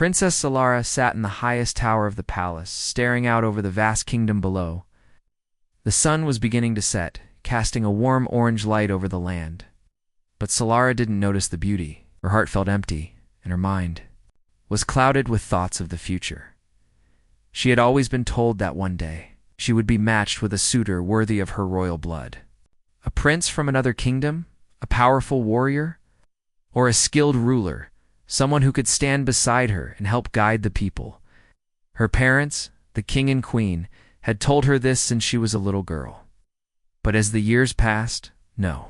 Princess Solara sat in the highest tower of the palace, staring out over the vast kingdom below. The sun was beginning to set, casting a warm orange light over the land. But Solara didn't notice the beauty. Her heart felt empty, and her mind was clouded with thoughts of the future. She had always been told that one day she would be matched with a suitor worthy of her royal blood. A prince from another kingdom, a powerful warrior, or a skilled ruler, someone who could stand beside her and help guide the people. Her parents, the king and queen, had told her this since she was a little girl. But as the years passed, no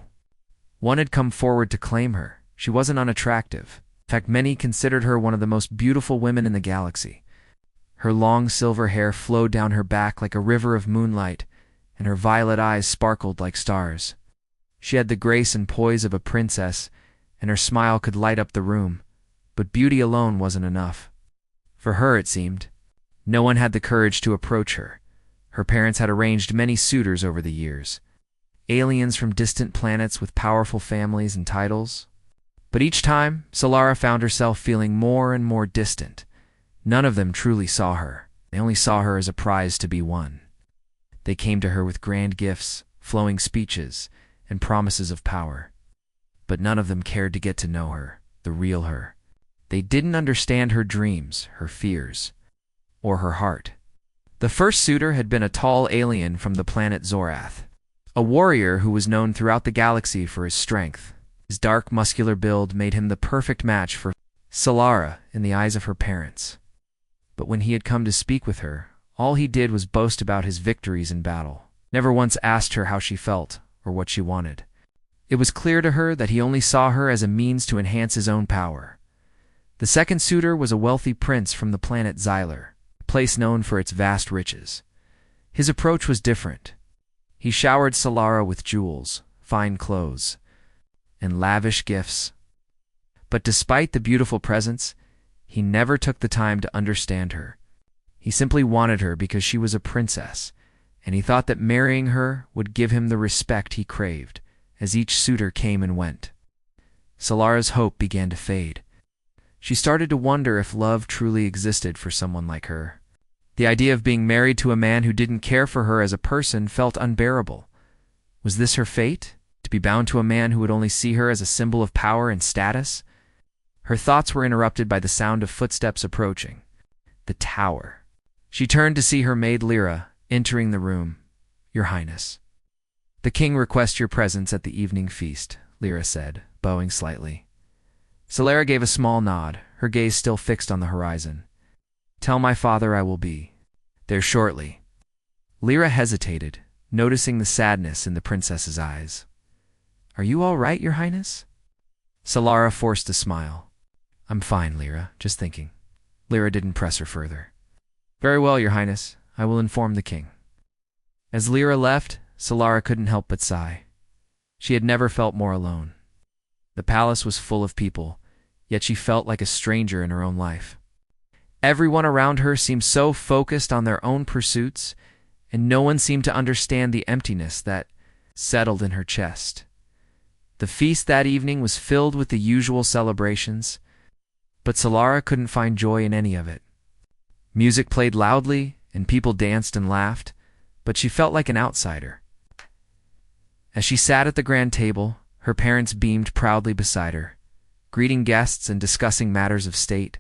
one had come forward to claim her. She wasn't unattractive. In fact, many considered her one of the most beautiful women in the galaxy. Her long silver hair flowed down her back like a river of moonlight, and her violet eyes sparkled like stars. She had the grace and poise of a princess, and her smile could light up the room. But beauty alone wasn't enough. For her, it seemed, no one had the courage to approach her. Her parents had arranged many suitors over the years, aliens from distant planets with powerful families and titles. But each time, Solara found herself feeling more and more distant. None of them truly saw her. They only saw her as a prize to be won. They came to her with grand gifts, flowing speeches, and promises of power. But none of them cared to get to know her, the real her. They didn't understand her dreams, her fears, or her heart. The first suitor had been a tall alien from the planet Zorath, a warrior who was known throughout the galaxy for his strength. His dark, muscular build made him the perfect match for Solara in the eyes of her parents. But when he had come to speak with her, all he did was boast about his victories in battle, never once asked her how she felt or what she wanted. It was clear to her that he only saw her as a means to enhance his own power. The second suitor was a wealthy prince from the planet Xyler, a place known for its vast riches. His approach was different. He showered Solara with jewels, fine clothes, and lavish gifts. But despite the beautiful presents, he never took the time to understand her. He simply wanted her because she was a princess, and he thought that marrying her would give him the respect he craved as each suitor came and went. Solara's hope began to fade. She started to wonder if love truly existed for someone like her. The idea of being married to a man who didn't care for her as a person felt unbearable. Was this her fate? To be bound to a man who would only see her as a symbol of power and status? Her thoughts were interrupted by the sound of footsteps approaching. The tower. She turned to see her maid Lyra entering the room. "Your Highness." "The king requests your presence at the evening feast," Lyra said, bowing slightly. Solara gave a small nod, her gaze still fixed on the horizon. "Tell my father I will be there shortly." Lyra hesitated, noticing the sadness in the princess's eyes. "Are you all right, Your Highness?" Solara forced a smile. "I'm fine, Lyra, just thinking." Lyra didn't press her further. "Very well, Your Highness. I will inform the king." As Lyra left, Solara couldn't help but sigh. She had never felt more alone. The palace was full of people, yet she felt like a stranger in her own life. Everyone around her seemed so focused on their own pursuits, and no one seemed to understand the emptiness that settled in her chest. The feast that evening was filled with the usual celebrations, but Solara couldn't find joy in any of it. Music played loudly, and people danced and laughed, but she felt like an outsider. As she sat at the grand table, her parents beamed proudly beside her, greeting guests and discussing matters of state.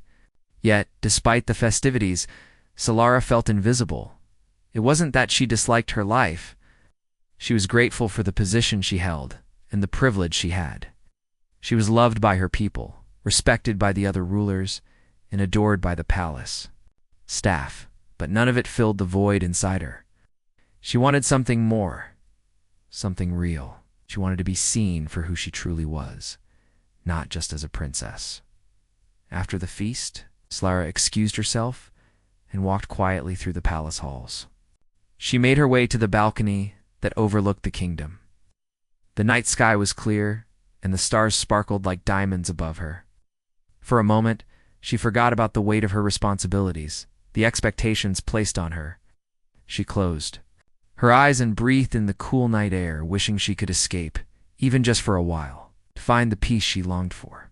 Yet, despite the festivities, Solara felt invisible. It wasn't that she disliked her life. She was grateful for the position she held and the privilege she had. She was loved by her people, respected by the other rulers, and adored by the palace staff, but none of it filled the void inside her. She wanted something more, something real. She wanted to be seen for who she truly was, not just as a princess. After the feast, Solara excused herself and walked quietly through the palace halls. She made her way to the balcony that overlooked the kingdom. The night sky was clear, and the stars sparkled like diamonds above her. For a moment, she forgot about the weight of her responsibilities, the expectations placed on her. She closed her eyes and breathed in the cool night air, wishing she could escape, even just for a while, to find the peace she longed for.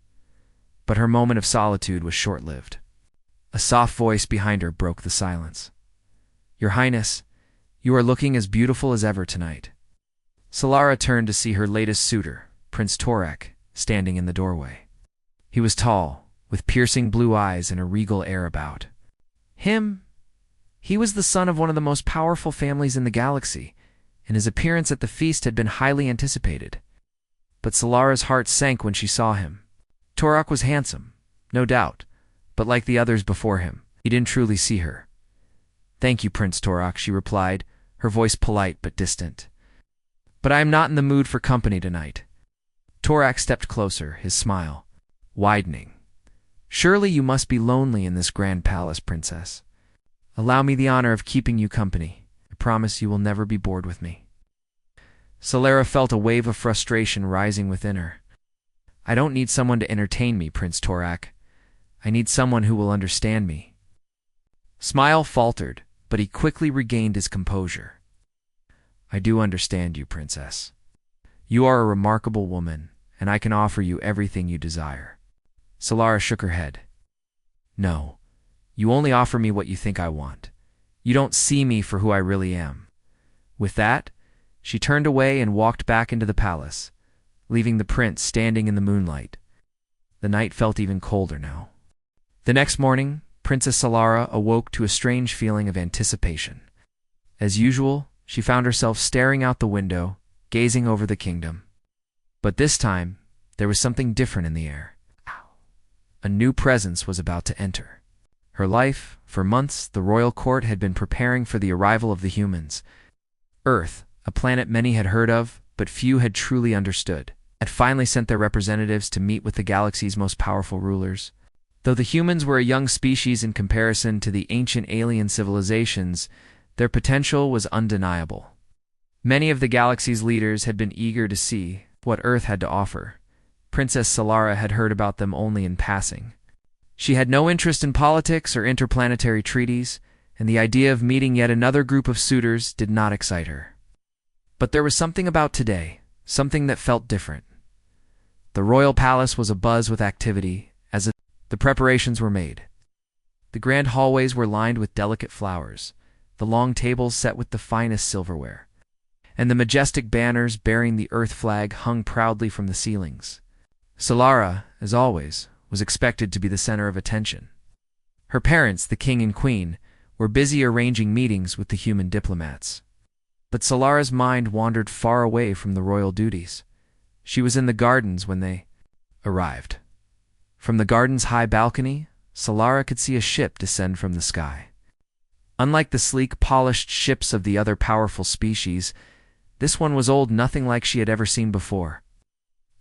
But her moment of solitude was short-lived. A soft voice behind her broke the silence. "Your Highness, you are looking as beautiful as ever tonight." Solara turned to see her latest suitor, Prince Torak, standing in the doorway. He was tall, with piercing blue eyes and a regal air about him. He was the son of one of the most powerful families in the galaxy, and his appearance at the feast had been highly anticipated. But Solara's heart sank when she saw him. Torak was handsome, no doubt, but like the others before him, he didn't truly see her. "Thank you, Prince Torak," she replied, her voice polite but distant. "But I am not in the mood for company tonight." Torak stepped closer, his smile widening. "Surely you must be lonely in this grand palace, princess. Allow me the honor of keeping you company. I promise you will never be bored with me." Solara felt a wave of frustration rising within her. "I don't need someone to entertain me, Prince Torak. I need someone who will understand me." Smile faltered, but he quickly regained his composure. "I do understand you, princess. You are a remarkable woman, and I can offer you everything you desire." Solara shook her head. "No, you only offer me what you think I want. You don't see me for who I really am." With that, she turned away and walked back into the palace, leaving the prince standing in the moonlight. The night felt even colder now. The next morning, Princess Solara awoke to a strange feeling of anticipation. As usual, she found herself staring out the window, gazing over the kingdom. But this time, there was something different in the air. A new presence was about to enter. Her life, for months, the royal court had been preparing for the arrival of the humans. Earth, a planet many had heard of, but few had truly understood, had finally sent their representatives to meet with the galaxy's most powerful rulers. Though the humans were a young species in comparison to the ancient alien civilizations, their potential was undeniable. Many of the galaxy's leaders had been eager to see what Earth had to offer. Princess Solara had heard about them only in passing. She had no interest in politics or interplanetary treaties, and the idea of meeting yet another group of suitors did not excite her. But there was something about today, something that felt different. The royal palace was abuzz with activity, as the preparations were made. The grand hallways were lined with delicate flowers, the long tables set with the finest silverware, and the majestic banners bearing the Earth flag hung proudly from the ceilings. Solara, as always, was expected to be the center of attention. Her parents, the king and queen, were busy arranging meetings with the human diplomats. But Solara's mind wandered far away from the royal duties. She was in the gardens when they arrived. From the garden's high balcony, Solara could see a ship descend from the sky. Unlike the sleek, polished ships of the other powerful species, this one was old, nothing like she had ever seen before.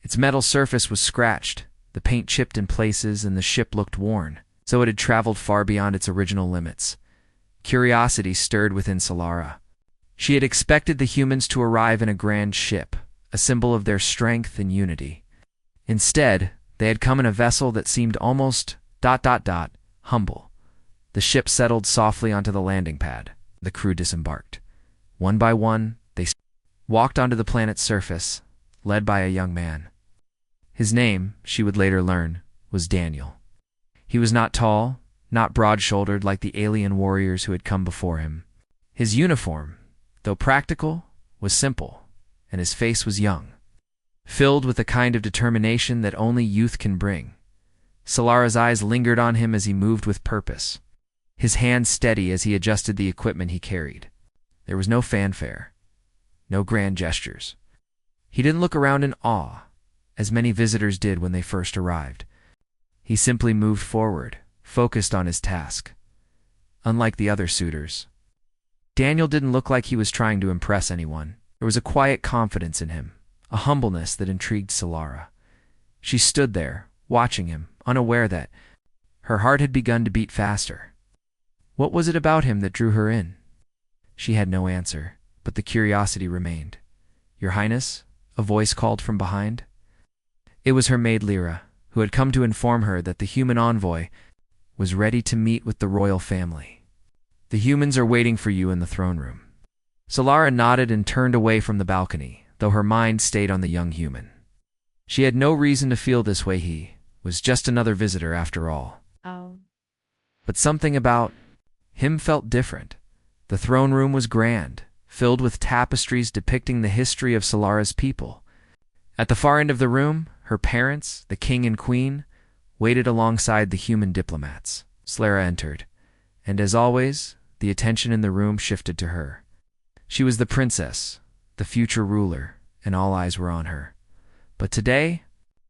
Its metal surface was scratched, the paint chipped in places, and the ship looked worn, so it had traveled far beyond its original limits. Curiosity stirred within Solara. She had expected the humans to arrive in a grand ship, a symbol of their strength and unity. Instead, they had come in a vessel that seemed almost ... humble. The ship settled softly onto the landing pad. The crew disembarked. One by one, they walked onto the planet's surface, led by a young man. His name, she would later learn, was Daniel. He was not tall, not broad-shouldered like the alien warriors who had come before him. His uniform, though practical, was simple, and his face was young, filled with a kind of determination that only youth can bring. Solara's eyes lingered on him as he moved with purpose, his hands steady as he adjusted the equipment he carried. There was no fanfare, no grand gestures. He didn't look around in awe, as many visitors did when they first arrived. He simply moved forward, focused on his task. Unlike the other suitors, Daniel didn't look like he was trying to impress anyone. There was a quiet confidence in him, a humbleness that intrigued Solara. She stood there, watching him, unaware that her heart had begun to beat faster. What was it about him that drew her in? She had no answer, but the curiosity remained. "Your Highness?" a voice called from behind. It was her maid Lyra, who had come to inform her that the human envoy was ready to meet with the royal family. "The humans are waiting for you in the throne room." Solara nodded and turned away from the balcony, though her mind stayed on the young human. She had no reason to feel this way. He was just another visitor after all. Oh. But something about him felt different. The throne room was grand, filled with tapestries depicting the history of Solara's people. At the far end of the room, her parents, the king and queen, waited alongside the human diplomats. Solara entered, and as always, the attention in the room shifted to her. She was the princess, the future ruler, and all eyes were on her. But today,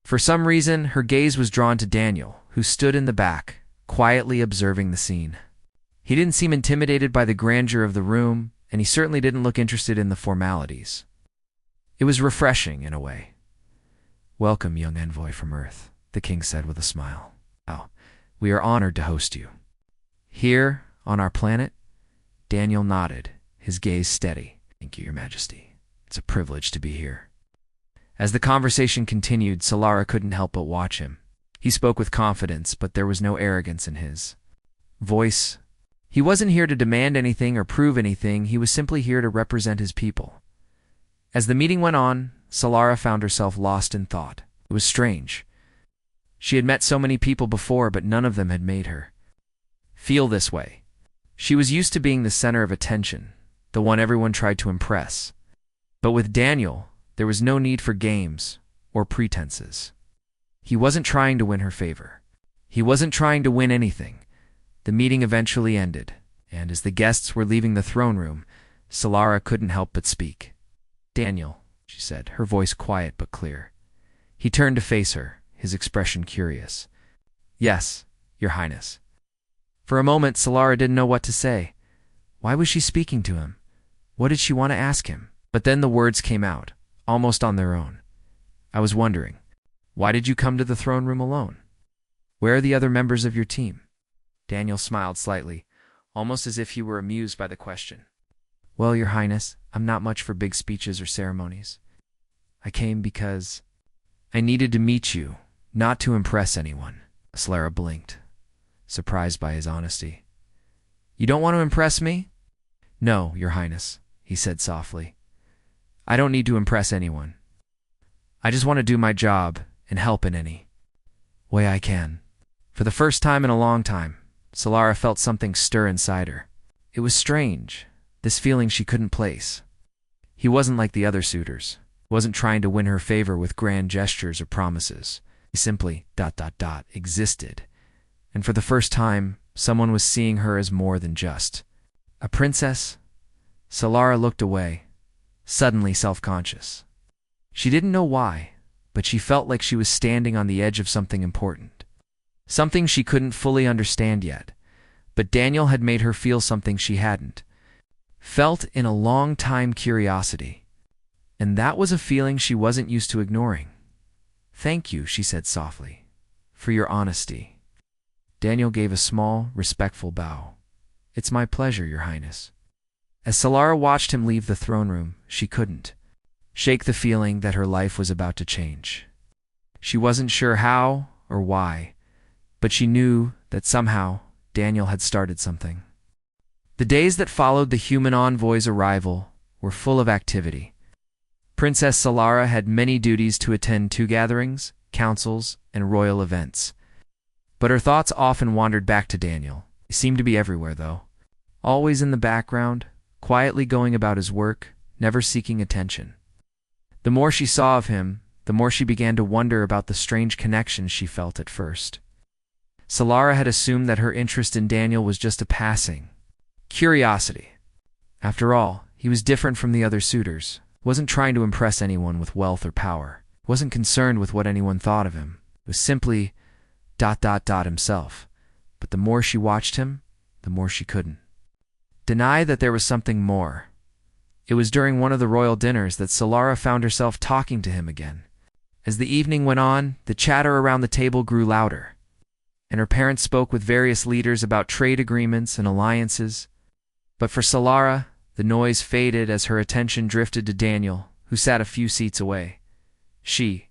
for some reason, her gaze was drawn to Daniel, who stood in the back, quietly observing the scene. He didn't seem intimidated by the grandeur of the room, and he certainly didn't look interested in the formalities. It was refreshing, in a way. "Welcome, young envoy from Earth," the king said with a smile. "Oh, we are honored to host you." "Here, on our planet?" Daniel nodded, his gaze steady. "Thank you, Your Majesty. It's a privilege to be here." As the conversation continued, Solara couldn't help but watch him. He spoke with confidence, but there was no arrogance in his voice. He wasn't here to demand anything or prove anything, he was simply here to represent his people. As the meeting went on, Solara found herself lost in thought. It was strange. She had met so many people before, but none of them had made her feel this way. She was used to being the center of attention, the one everyone tried to impress. But with Daniel, there was no need for games or pretenses. He wasn't trying to win her favor. He wasn't trying to win anything. The meeting eventually ended, and as the guests were leaving the throne room, Solara couldn't help but speak. "Daniel," she said, her voice quiet but clear. He turned to face her, his expression curious. "Yes, Your Highness." For a moment, Solara didn't know what to say. Why was she speaking to him? What did she want to ask him? But then the words came out, almost on their own. "I was wondering, why did you come to the throne room alone? Where are the other members of your team?" Daniel smiled slightly, almost as if he were amused by the question. "Well, Your Highness, I'm not much for big speeches or ceremonies. I came because I needed to meet you, not to impress anyone." Solara blinked, surprised by his honesty. "You don't want to impress me?" "No, Your Highness," he said softly. "I don't need to impress anyone. I just want to do my job and help in any way I can." For the first time in a long time, Solara felt something stir inside her. It was strange, this feeling she couldn't place. He wasn't like the other suitors. He wasn't trying to win her favor with grand gestures or promises. He simply existed. And for the first time, someone was seeing her as more than just a princess. Solara looked away, suddenly self-conscious. She didn't know why, but she felt like she was standing on the edge of something important. Something she couldn't fully understand yet, but Daniel had made her feel something she hadn't felt in a long time: curiosity. And that was a feeling she wasn't used to ignoring. "Thank you," she said softly, "for your honesty." Daniel gave a small, respectful bow. "It's my pleasure, Your Highness." As Solara watched him leave the throne room, she couldn't shake the feeling that her life was about to change. She wasn't sure how or why, but she knew that somehow Daniel had started something. The days that followed the human envoy's arrival were full of activity. Princess Solara had many duties to attend to: gatherings, councils, and royal events. But her thoughts often wandered back to Daniel. He seemed to be everywhere, though. Always in the background, quietly going about his work, never seeking attention. The more she saw of him, the more she began to wonder about the strange connections she felt at first. Solara had assumed that her interest in Daniel was just a passing curiosity. After all, he was different from the other suitors, wasn't trying to impress anyone with wealth or power, wasn't concerned with what anyone thought of him, was simply himself. But the more she watched him, the more she couldn't deny that there was something more. It was during one of the royal dinners that Solara found herself talking to him again. As the evening went on, the chatter around the table grew louder, and her parents spoke with various leaders about trade agreements and alliances. But for Solara, the noise faded as her attention drifted to Daniel, who sat a few seats away. She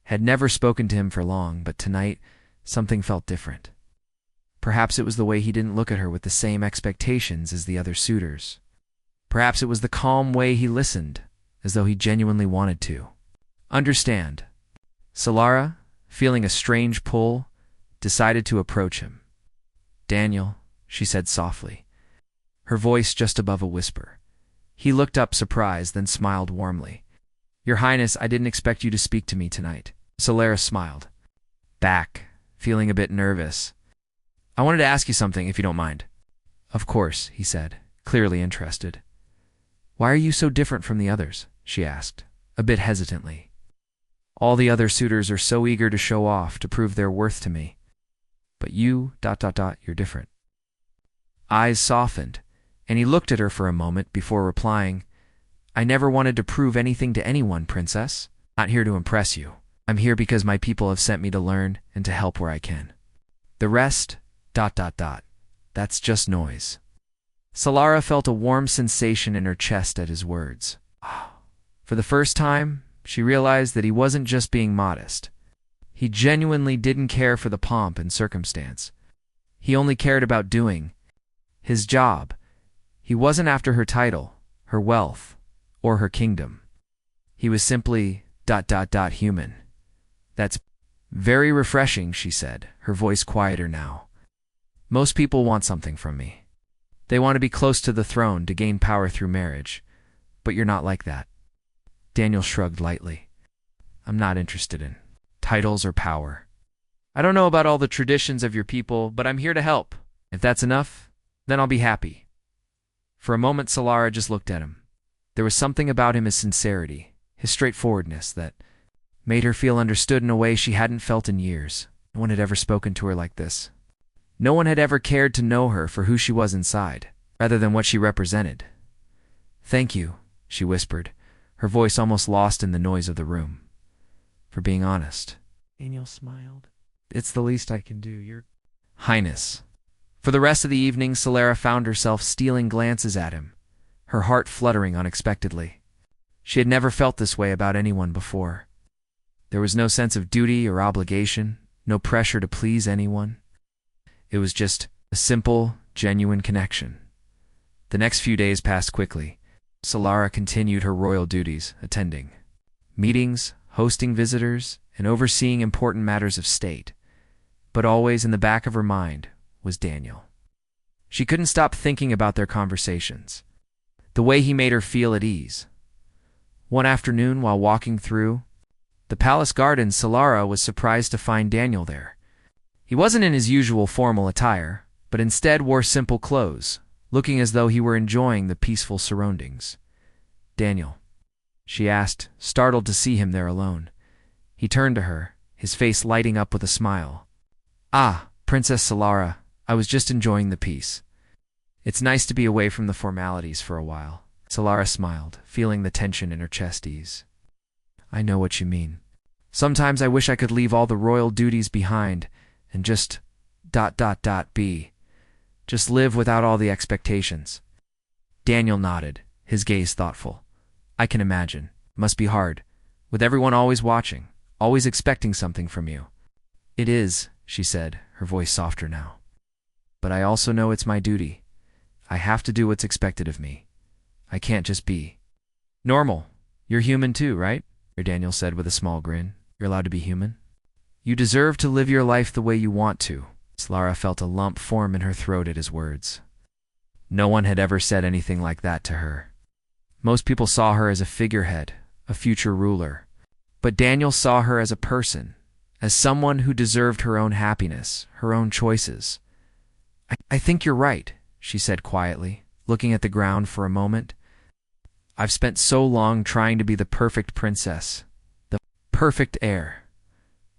had never spoken to him for long, but tonight something felt different. Perhaps it was the way he didn't look at her with the same expectations as the other suitors. Perhaps it was the calm way he listened, as though he genuinely wanted to understand. Solara, feeling a strange pull, decided to approach him. Daniel, she said softly, her voice just above a whisper. He looked up surprised, then smiled warmly. Your Highness, I didn't expect you to speak to me tonight. Solaris smiled. Back, feeling a bit nervous. I wanted to ask you something, if you don't mind. Of course, he said, clearly interested. Why are you so different from the others? She asked, a bit hesitantly. All the other suitors are so eager to show off, to prove their worth to me. But you, you're different. Eyes softened, and he looked at her for a moment before replying, I never wanted to prove anything to anyone, Princess. Not here to impress you. I'm here because my people have sent me to learn and to help where I can. The rest, that's just noise. Solara felt a warm sensation in her chest at his words. For the first time, she realized that he wasn't just being modest. He genuinely didn't care for the pomp and circumstance. He only cared about doing his job. He wasn't after her title, her wealth, or her kingdom. He was simply human. That's very refreshing, she said, her voice quieter now. Most people want something from me. They want to be close to the throne to gain power through marriage, but you're not like that. Daniel shrugged lightly. I'm not interested in titles or power. I don't know about all the traditions of your people, but I'm here to help. If that's enough, then I'll be happy. For a moment, Solara just looked at him. There was something about him, his sincerity, his straightforwardness, that made her feel understood in a way she hadn't felt in years. No one had ever spoken to her like this. No one had ever cared to know her for who she was inside, rather than what she represented. Thank you, she whispered, her voice almost lost in the noise of the room. For being honest. Daniel smiled. It's the least I can do, Your Highness. For the rest of the evening, Solara found herself stealing glances at him, her heart fluttering unexpectedly. She had never felt this way about anyone before. There was no sense of duty or obligation, no pressure to please anyone. It was just a simple, genuine connection. The next few days passed quickly. Solara continued her royal duties, attending meetings, hosting visitors, and overseeing important matters of state. But always in the back of her mind was Daniel. She couldn't stop thinking about their conversations, the way he made her feel at ease. One afternoon, while walking through the palace gardens, Solara was surprised to find Daniel there. He wasn't in his usual formal attire, but instead wore simple clothes, looking as though he were enjoying the peaceful surroundings. Daniel, she asked, startled to see him there alone. He turned to her, his face lighting up with a smile. Ah, Princess Solara, I was just enjoying the peace. It's nice to be away from the formalities for a while. Solara smiled, feeling the tension in her chest ease. I know what you mean. Sometimes I wish I could leave all the royal duties behind and just be. Just live without all the expectations. Daniel nodded, his gaze thoughtful. I can imagine. Must be hard, with everyone always watching, always expecting something from you. It is, she said, her voice softer now. But I also know it's my duty. I have to do what's expected of me. I can't just be normal. You're human too, right? Daniel said with a small grin. You're allowed to be human? You deserve to live your life the way you want to. Solara felt a lump form in her throat at his words. No one had ever said anything like that to her. Most people saw her as a figurehead, a future ruler. But Daniel saw her as a person, as someone who deserved her own happiness, her own choices. I think you're right, she said quietly, looking at the ground for a moment. I've spent so long trying to be the perfect princess, the perfect heir,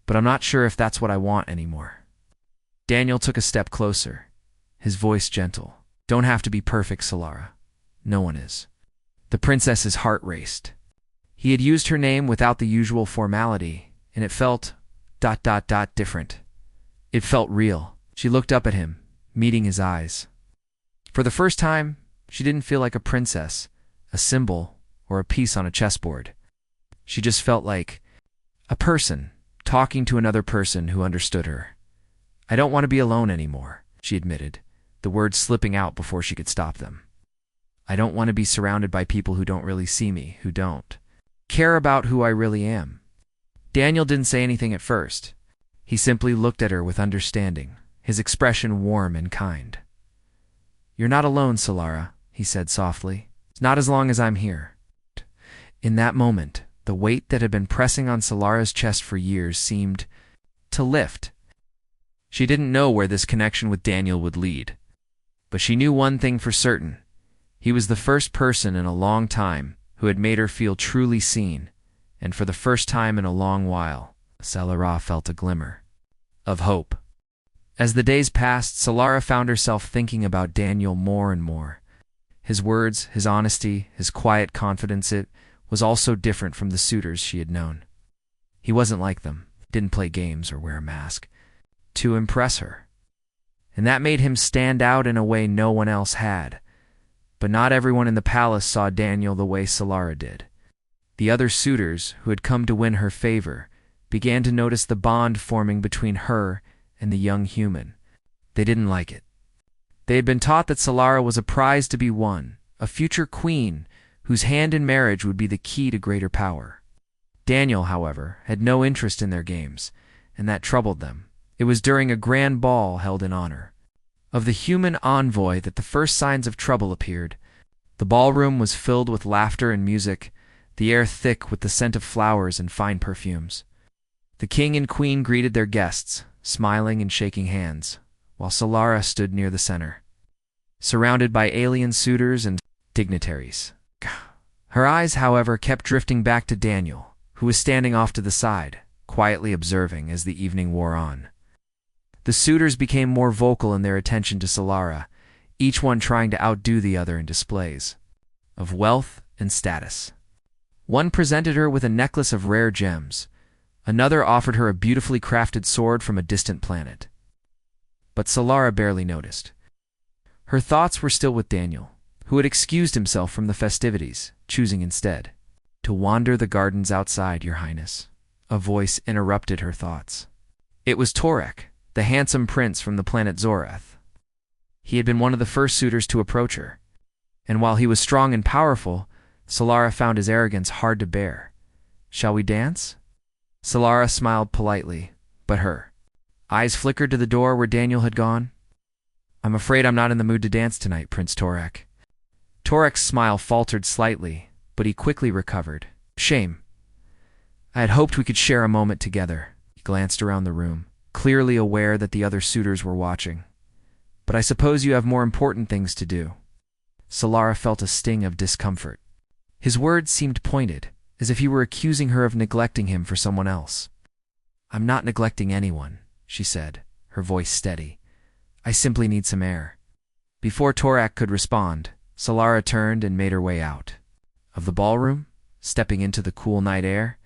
but I'm not sure if that's what I want anymore. Daniel took a step closer, his voice gentle. Don't have to be perfect, Solara. No one is. The princess's heart raced. He had used her name without the usual formality, and it felt different. It felt real. She looked up at him, meeting his eyes. For the first time, she didn't feel like a princess, a symbol, or a piece on a chessboard. She just felt like a person, talking to another person who understood her. I don't want to be alone anymore, she admitted, the words slipping out before she could stop them. I don't want to be surrounded by people who don't really see me, who don't care about who I really am. Daniel didn't say anything at first. He simply looked at her with understanding, his expression warm and kind. "You're not alone, Solara," he said softly. "Not as long as I'm here." In that moment, the weight that had been pressing on Solara's chest for years seemed to lift. She didn't know where this connection with Daniel would lead, but she knew one thing for certain. He was the first person in a long time who had made her feel truly seen, and for the first time in a long while, Solara felt a glimmer of hope. As the days passed, Solara found herself thinking about Daniel more and more. His words, his honesty, his quiet confidence, it was all so different from the suitors she had known. He wasn't like them, didn't play games or wear a mask to impress her. And that made him stand out in a way no one else had. But not everyone in the palace saw Daniel the way Solara did. The other suitors, who had come to win her favor, began to notice the bond forming between her and the young human. They didn't like it. They had been taught that Solara was a prize to be won, a future queen whose hand in marriage would be the key to greater power. Daniel, however, had no interest in their games, and that troubled them. It was during a grand ball held in honor of the human envoy that the first signs of trouble appeared. The ballroom was filled with laughter and music, the air thick with the scent of flowers and fine perfumes. The king and queen greeted their guests, smiling and shaking hands, while Solara stood near the center, surrounded by alien suitors and dignitaries. Her eyes, however, kept drifting back to Daniel, who was standing off to the side, quietly observing as the evening wore on. The suitors became more vocal in their attention to Solara, each one trying to outdo the other in displays of wealth and status. One presented her with a necklace of rare gems. Another offered her a beautifully crafted sword from a distant planet. But Solara barely noticed. Her thoughts were still with Daniel, who had excused himself from the festivities, choosing instead to wander the gardens outside, Your Highness. A voice interrupted her thoughts. It was Torek, the handsome prince from the planet Zorath. He had been one of the first suitors to approach her, and while he was strong and powerful, Solara found his arrogance hard to bear. "Shall we dance?" Solara smiled politely, but her eyes flickered to the door where Daniel had gone. "I'm afraid I'm not in the mood to dance tonight, Prince Torek." Torek's smile faltered slightly, but he quickly recovered. "Shame. I had hoped we could share a moment together." He glanced around the room, clearly aware that the other suitors were watching. "But I suppose you have more important things to do." Solara felt a sting of discomfort. His words seemed pointed, as if he were accusing her of neglecting him for someone else. "I'm not neglecting anyone," she said, her voice steady. "I simply need some air." Before Torek could respond, Solara turned and made her way out of the ballroom, stepping into the cool night air.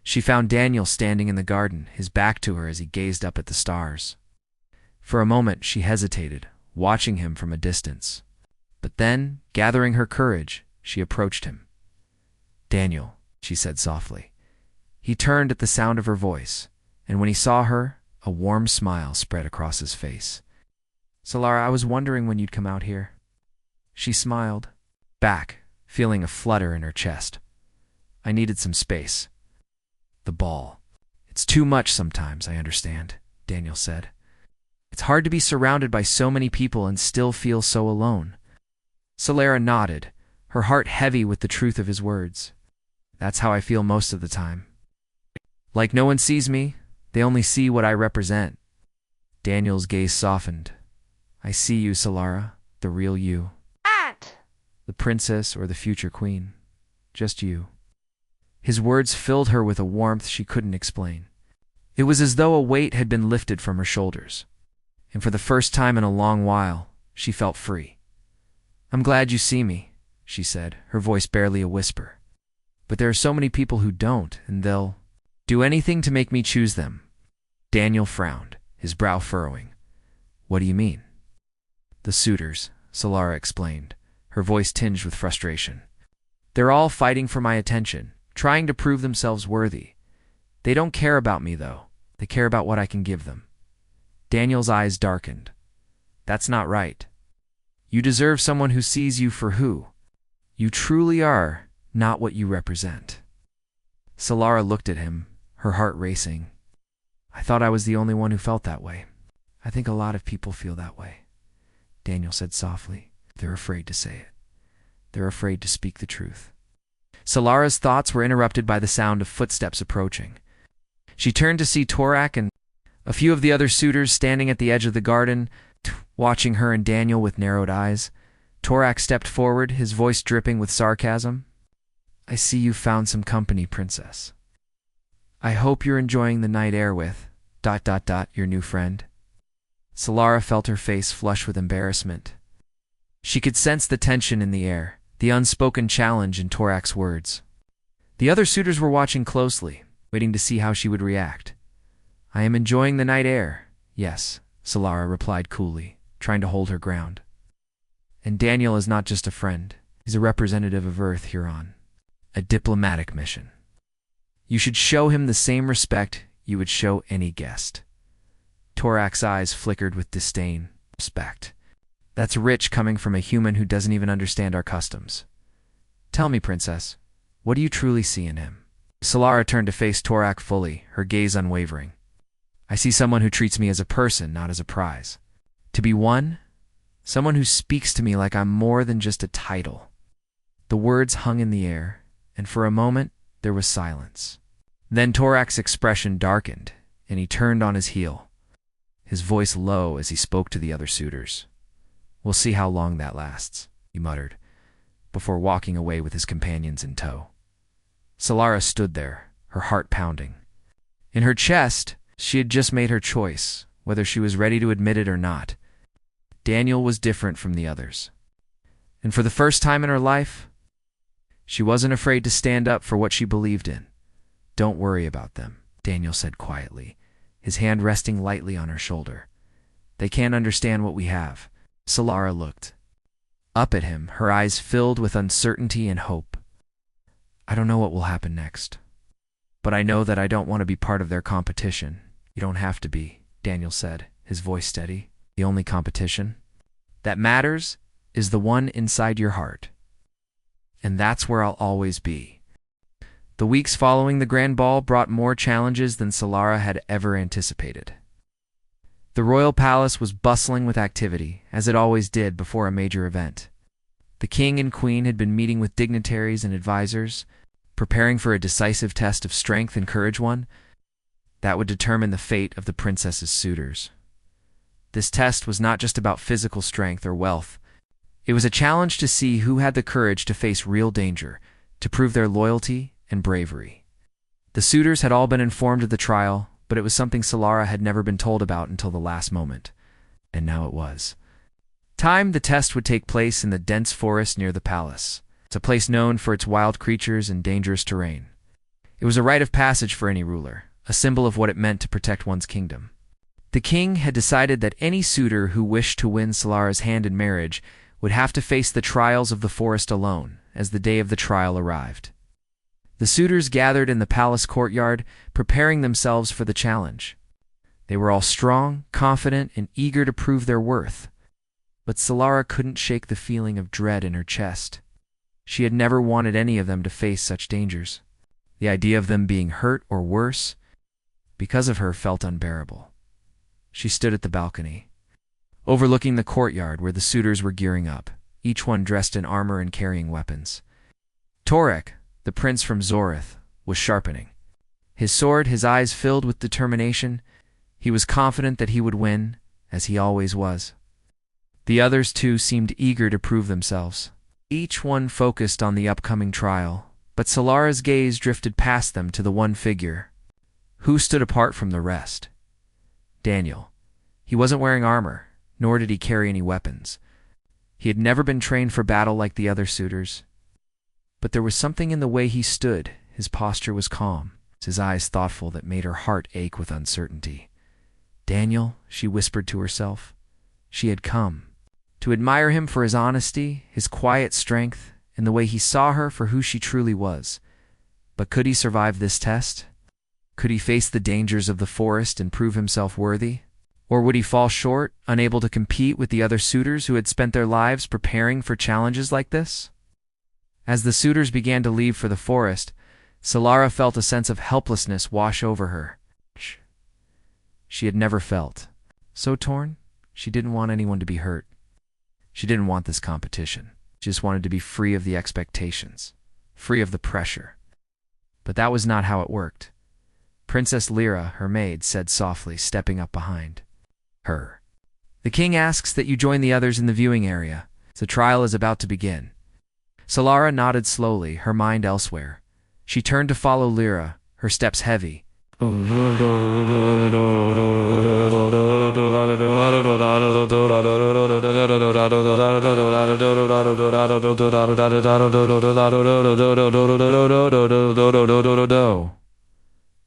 She found Daniel standing in the garden, his back to her as he gazed up at the stars. For a moment she hesitated, watching him from a distance. But then, gathering her courage, she approached him. "Daniel," she said softly. He turned at the sound of her voice, and when he saw her, a warm smile spread across his face. "Solara, I was wondering when you'd come out here." She smiled back, feeling a flutter in her chest. "I needed some space." "The ball. It's too much sometimes, I understand," Daniel said. "It's hard to be surrounded by so many people and still feel so alone." Solara nodded, her heart heavy with the truth of his words. "That's how I feel most of the time. Like no one sees me, they only see what I represent." Daniel's gaze softened. "I see you, Solara, the real you. The princess or the future queen. Just you." His words filled her with a warmth she couldn't explain. It was as though a weight had been lifted from her shoulders, and for the first time in a long while, she felt free. "I'm glad you see me," she said, her voice barely a whisper. "But there are so many people who don't, and they'll do anything to make me choose them." Daniel frowned, his brow furrowing. "What do you mean?" "The suitors," Solara explained, her voice tinged with frustration. "They're all fighting for my attention, trying to prove themselves worthy. They don't care about me, though. They care about what I can give them." Daniel's eyes darkened. "That's not right. You deserve someone who sees you for who you truly are, not what you represent." Solara looked at him, her heart racing. "I thought I was the only one who felt that way. I think a lot of people feel that way, Daniel said softly. They're afraid to say it. They're afraid to speak the truth. Solara's thoughts were interrupted by the sound of footsteps approaching. She turned to see Torak and a few of the other suitors standing at the edge of the garden, watching her and Daniel with narrowed eyes. Torak stepped forward, his voice dripping with sarcasm. I see you found some company, princess. I hope you're enjoying the night air with ... your new friend. Solara felt her face flush with embarrassment. She could sense the tension in the air, the unspoken challenge in Torak's words. The other suitors were watching closely, waiting to see how she would react. I am enjoying the night air, yes, Solara replied coolly, trying to hold her ground. And Daniel is not just a friend, he's a representative of Earth here on a diplomatic mission. You should show him the same respect you would show any guest. Torak's eyes flickered with disdain. Respect. That's rich coming from a human who doesn't even understand our customs. Tell me, princess, what do you truly see in him? Solara turned to face Torak fully, her gaze unwavering. I see someone who treats me as a person, not as a prize. To be won, someone who speaks to me like I'm more than just a title. The words hung in the air, and for a moment there was silence. Then Torak's expression darkened, and he turned on his heel, his voice low as he spoke to the other suitors. We'll see how long that lasts, he muttered, before walking away with his companions in tow. Solara stood there, her heart pounding. In her chest, she had just made her choice, whether she was ready to admit it or not. Daniel was different from the others. And for the first time in her life, she wasn't afraid to stand up for what she believed in. Don't worry about them, Daniel said quietly, his hand resting lightly on her shoulder. They can't understand what we have. Solara looked up at him, her eyes filled with uncertainty and hope. I don't know what will happen next, but I know that I don't want to be part of their competition. You don't have to be, Daniel said, his voice steady. The only competition that matters is the one inside your heart. And that's where I'll always be. The weeks following the grand ball brought more challenges than Solara had ever anticipated. The royal palace was bustling with activity, as it always did before a major event. The king and queen had been meeting with dignitaries and advisors, preparing for a decisive test of strength and courage, one that would determine the fate of the princess's suitors. This test was not just about physical strength or wealth. It was a challenge to see who had the courage to face real danger, to prove their loyalty and bravery. The suitors had all been informed of the trial, but it was something Solara had never been told about until the last moment. And now it was. The test would take place in the dense forest near the palace. It's a place known for its wild creatures and dangerous terrain. It was a rite of passage for any ruler, a symbol of what it meant to protect one's kingdom. The king had decided that any suitor who wished to win Solara's hand in marriage would have to face the trials of the forest alone as the day of the trial arrived. The suitors gathered in the palace courtyard, preparing themselves for the challenge. They were all strong, confident, and eager to prove their worth. But Solara couldn't shake the feeling of dread in her chest. She had never wanted any of them to face such dangers. The idea of them being hurt or worse, because of her, felt unbearable. She stood at the balcony, overlooking the courtyard where the suitors were gearing up, each one dressed in armor and carrying weapons. Torak, the prince from Zorith, was sharpening his sword, his eyes filled with determination. He was confident that he would win, as he always was. The others, too, seemed eager to prove themselves. Each one focused on the upcoming trial, but Solara's gaze drifted past them to the one figure who stood apart from the rest. Daniel. He wasn't wearing armor, nor did he carry any weapons. He had never been trained for battle like the other suitors. But there was something in the way he stood. His posture was calm, his eyes thoughtful, that made her heart ache with uncertainty. Daniel, she whispered to herself. She had come to admire him for his honesty, his quiet strength, and the way he saw her for who she truly was. But could he survive this test? Could he face the dangers of the forest and prove himself worthy? Or would he fall short, unable to compete with the other suitors who had spent their lives preparing for challenges like this? As the suitors began to leave for the forest, Solara felt a sense of helplessness wash over her. She had never felt so torn. She didn't want anyone to be hurt. She didn't want this competition. She just wanted to be free of the expectations, free of the pressure. But that was not how it worked. Princess Lyra, her maid, said softly, stepping up behind her. The king asks that you join the others in the viewing area. The trial is about to begin. Solara nodded slowly, her mind elsewhere. She turned to follow Lyra, her steps heavy.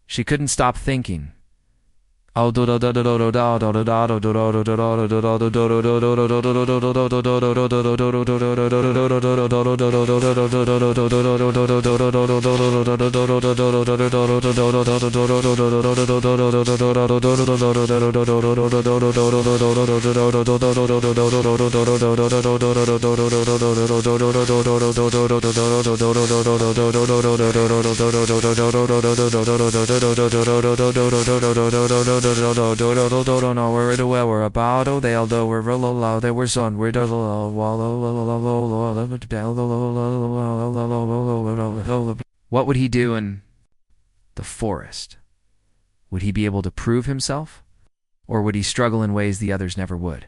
She couldn't stop thinking. What would he do in the forest? Would he be able to prove himself? Or would he struggle in ways the others never would?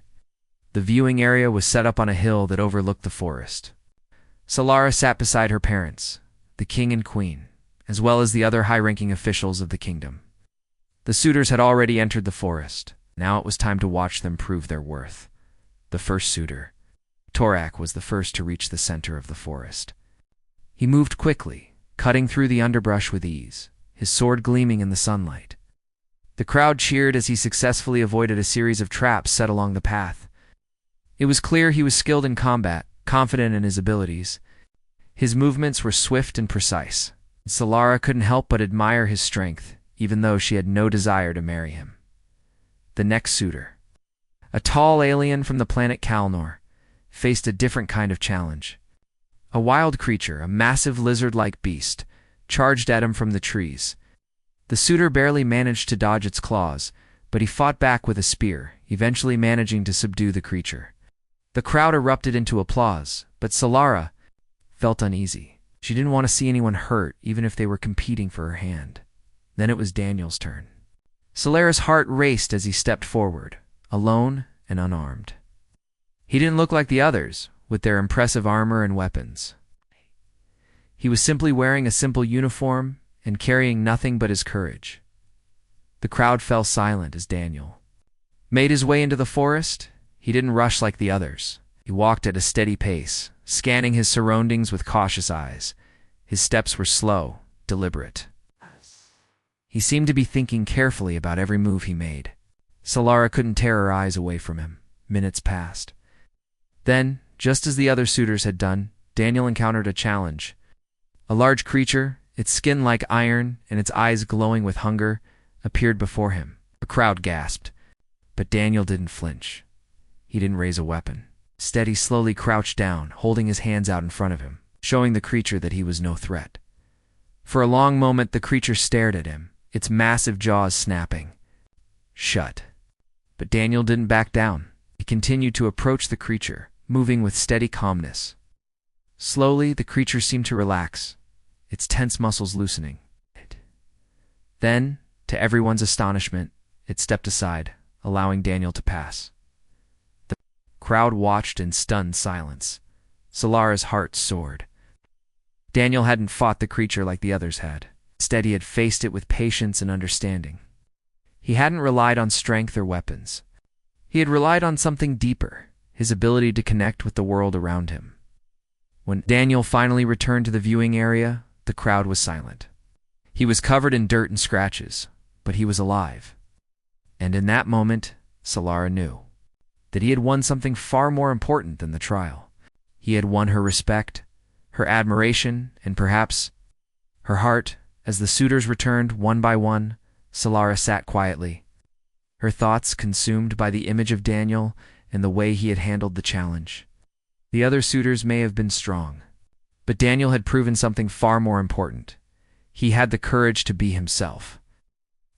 The viewing area was set up on a hill that overlooked the forest. Solara sat beside her parents, the king and queen, as well as the other high-ranking officials of the kingdom. The suitors had already entered the forest. Now it was time to watch them prove their worth. The first suitor, Torak, was the first to reach the center of the forest. He moved quickly, cutting through the underbrush with ease, his sword gleaming in the sunlight. The crowd cheered as he successfully avoided a series of traps set along the path. It was clear he was skilled in combat, confident in his abilities. His movements were swift and precise. Solara couldn't help but admire his strength, even though she had no desire to marry him. The next suitor, a tall alien from the planet Kalnor, faced a different kind of challenge. A wild creature, a massive lizard-like beast, charged at him from the trees. The suitor barely managed to dodge its claws, but he fought back with a spear, eventually managing to subdue the creature. The crowd erupted into applause, but Solara felt uneasy. She didn't want to see anyone hurt, even if they were competing for her hand. Then it was Daniel's turn. Solara's heart raced as he stepped forward, alone and unarmed. He didn't look like the others, with their impressive armor and weapons. He was simply wearing a simple uniform and carrying nothing but his courage. The crowd fell silent as Daniel made his way into the forest. He didn't rush like the others. He walked at a steady pace, scanning his surroundings with cautious eyes. His steps were slow, deliberate. He seemed to be thinking carefully about every move he made. Solara couldn't tear her eyes away from him. Minutes passed. Then, just as the other suitors had done, Daniel encountered a challenge. A large creature, its skin like iron and its eyes glowing with hunger, appeared before him. The crowd gasped, but Daniel didn't flinch. He didn't raise a weapon. Instead, he slowly crouched down, holding his hands out in front of him, showing the creature that he was no threat. For a long moment, the creature stared at him, its massive jaws snapping shut. But Daniel didn't back down. He continued to approach the creature, moving with steady calmness. Slowly, the creature seemed to relax, its tense muscles loosening. Then, to everyone's astonishment, it stepped aside, allowing Daniel to pass. The crowd watched in stunned silence. Solara's heart soared. Daniel hadn't fought the creature like the others had. Instead, he had faced it with patience and understanding. He hadn't relied on strength or weapons. He had relied on something deeper, his ability to connect with the world around him. When Daniel finally returned to the viewing area, the crowd was silent. He was covered in dirt and scratches, but he was alive. And in that moment, Solara knew that he had won something far more important than the trial. He had won her respect, her admiration, and perhaps her heart. As the suitors returned one by one, Solara sat quietly, her thoughts consumed by the image of Daniel and the way he had handled the challenge. The other suitors may have been strong, but Daniel had proven something far more important. He had the courage to be himself,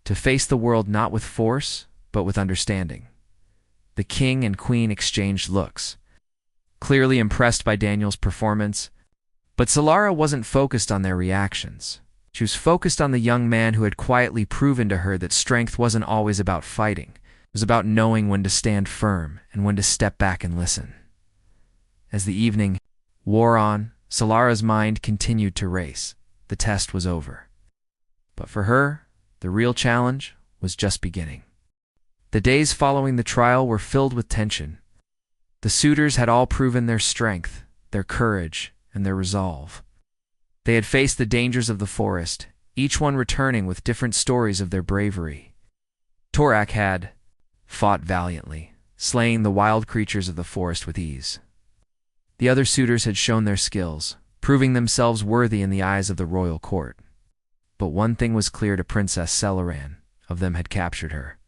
to face the world not with force, but with understanding. The king and queen exchanged looks, clearly impressed by Daniel's performance, but Solara wasn't focused on their reactions. She was focused on the young man who had quietly proven to her that strength wasn't always about fighting. It was about knowing when to stand firm and when to step back and listen. As the evening wore on, Solara's mind continued to race. The test was over. But for her, the real challenge was just beginning. The days following the trial were filled with tension. The suitors had all proven their strength, their courage, and their resolve. They had faced the dangers of the forest, each one returning with different stories of their bravery. Torak had fought valiantly, slaying the wild creatures of the forest with ease. The other suitors had shown their skills, proving themselves worthy in the eyes of the royal court. But one thing was clear to Princess Celeran: of them had captured her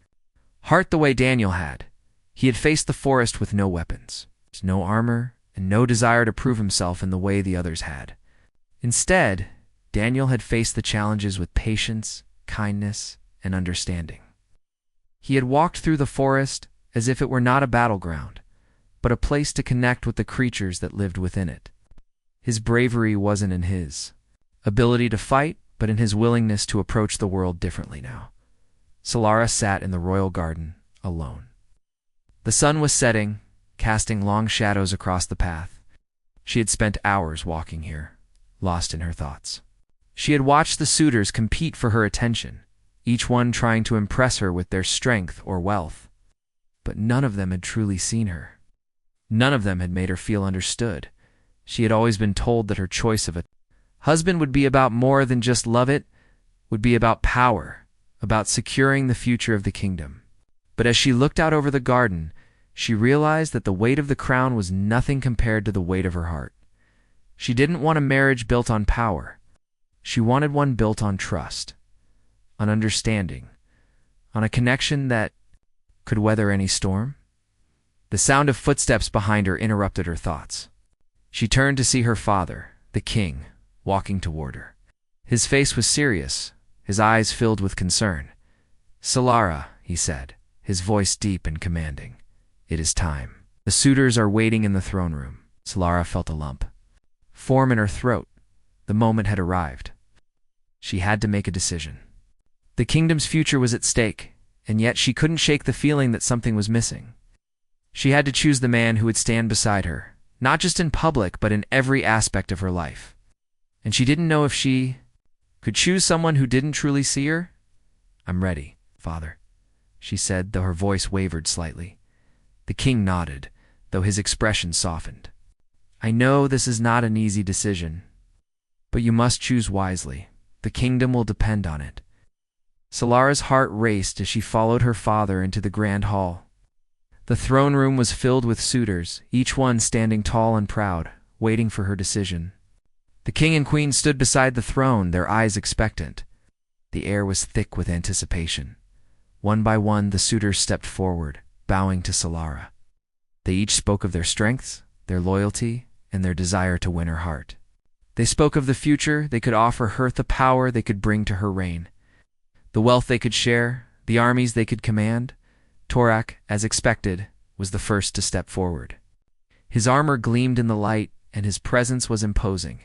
heart the way Daniel had. He had faced the forest with no weapons, no armor, and no desire to prove himself in the way the others had. Instead, Daniel had faced the challenges with patience, kindness, and understanding. He had walked through the forest as if it were not a battleground, but a place to connect with the creatures that lived within it. His bravery wasn't in his ability to fight, but in his willingness to approach the world differently now. Solara sat in the royal garden, alone. The sun was setting, casting long shadows across the path. She had spent hours walking here, lost in her thoughts. She had watched the suitors compete for her attention, each one trying to impress her with their strength or wealth. But none of them had truly seen her. None of them had made her feel understood. She had always been told that her choice of a husband would be about more than just love, it would be about power, about securing the future of the kingdom. But as she looked out over the garden, she realized that the weight of the crown was nothing compared to the weight of her heart. She didn't want a marriage built on power. She wanted one built on trust, on understanding, on a connection that could weather any storm. The sound of footsteps behind her interrupted her thoughts. She turned to see her father, the king, walking toward her. His face was serious, his eyes filled with concern. "Solara," he said, his voice deep and commanding. "It is time. The suitors are waiting in the throne room." Solara felt a lump form in her throat. The moment had arrived. She had to make a decision. The kingdom's future was at stake, and yet she couldn't shake the feeling that something was missing. She had to choose the man who would stand beside her, not just in public, but in every aspect of her life. And she didn't know if she could choose someone who didn't truly see her. "I'm ready, father," she said, though her voice wavered slightly. The king nodded, though his expression softened. "I know this is not an easy decision, but you must choose wisely. The kingdom will depend on it." Solara's heart raced as she followed her father into the grand hall. The throne room was filled with suitors, each one standing tall and proud, waiting for her decision. The king and queen stood beside the throne, their eyes expectant. The air was thick with anticipation. One by one, the suitors stepped forward, bowing to Solara. They each spoke of their strengths, their loyalty, and their desire to win her heart. They spoke of the future they could offer her, the power they could bring to her reign, the wealth they could share, the armies they could command. Torak, as expected, was the first to step forward. His armor gleamed in the light, and his presence was imposing.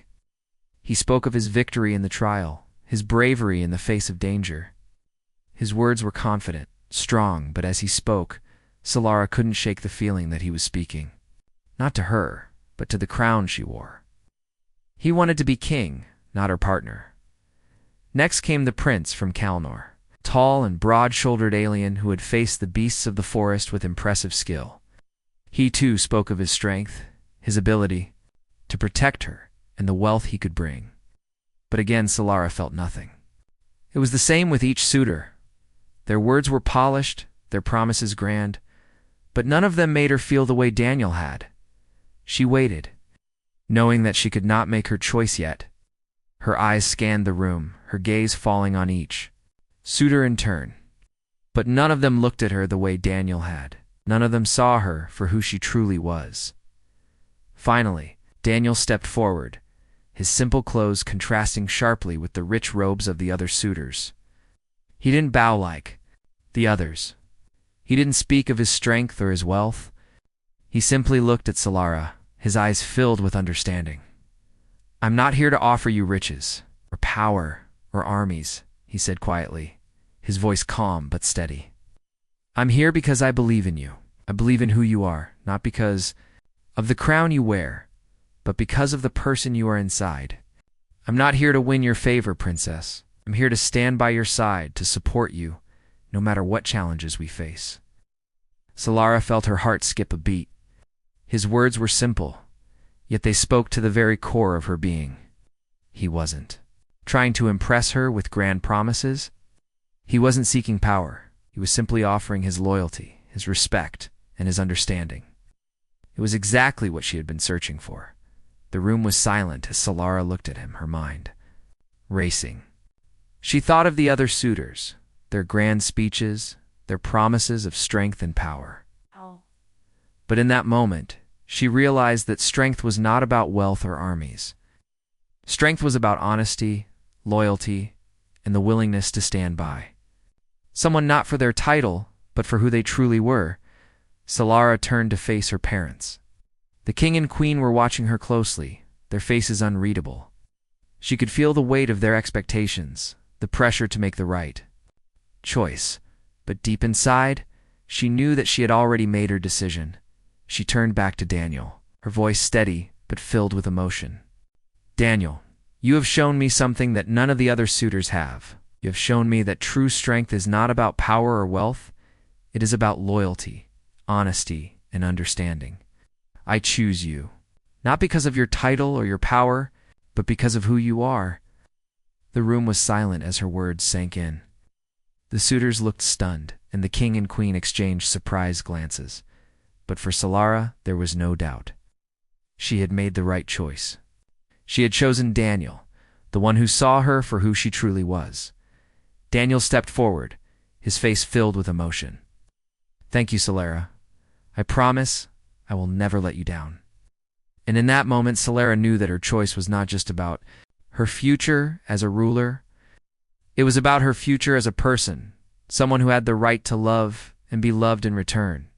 He spoke of his victory in the trial, his bravery in the face of danger. His words were confident, strong, but as he spoke, Solara couldn't shake the feeling that he was speaking, not to her, but to the crown she wore. He wanted to be king, not her partner. Next came the prince from Kalnor, tall and broad-shouldered alien who had faced the beasts of the forest with impressive skill. He too spoke of his strength, his ability to protect her, and the wealth he could bring. But again Solara felt nothing. It was the same with each suitor. Their words were polished, their promises grand, but none of them made her feel the way Daniel had. She waited, knowing that she could not make her choice yet. Her eyes scanned the room, her gaze falling on each suitor in turn. But none of them looked at her the way Daniel had. None of them saw her for who she truly was. Finally, Daniel stepped forward, his simple clothes contrasting sharply with the rich robes of the other suitors. He didn't bow like the others. He didn't speak of his strength or his wealth. He simply looked at Solara, his eyes filled with understanding. "I'm not here to offer you riches, or power, or armies," he said quietly, his voice calm but steady. "I'm here because I believe in you. I believe in who you are, not because of the crown you wear, but because of the person you are inside. I'm not here to win your favor, princess. I'm here to stand by your side, to support you, no matter what challenges we face." Solara felt her heart skip a beat. His words were simple, yet they spoke to the very core of her being. He wasn't trying to impress her with grand promises. He wasn't seeking power. He was simply offering his loyalty, his respect, and his understanding. It was exactly what she had been searching for. The room was silent as Solara looked at him, her mind racing. She thought of the other suitors, their grand speeches, their promises of strength and power. But in that moment, she realized that strength was not about wealth or armies. Strength was about honesty, loyalty, and the willingness to stand by. Someone not for their title, but for who they truly were. Solara turned to face her parents. The king and queen were watching her closely, their faces unreadable. She could feel the weight of their expectations, the pressure to make the right choice. But deep inside, she knew that she had already made her decision. She turned back to Daniel, her voice steady but filled with emotion. "Daniel, you have shown me something that none of the other suitors have. You have shown me that true strength is not about power or wealth. It is about loyalty, honesty, and understanding. I choose you, not because of your title or your power, but because of who you are." The room was silent as her words sank in. The suitors looked stunned, and the king and queen exchanged surprised glances. But for Solara, there was no doubt. She had made the right choice. She had chosen Daniel, the one who saw her for who she truly was. Daniel stepped forward, his face filled with emotion. "Thank you, Solara. I promise I will never let you down." And in that moment, Solara knew that her choice was not just about her future as a ruler. It was about her future as a person, someone who had the right to love and be loved in return.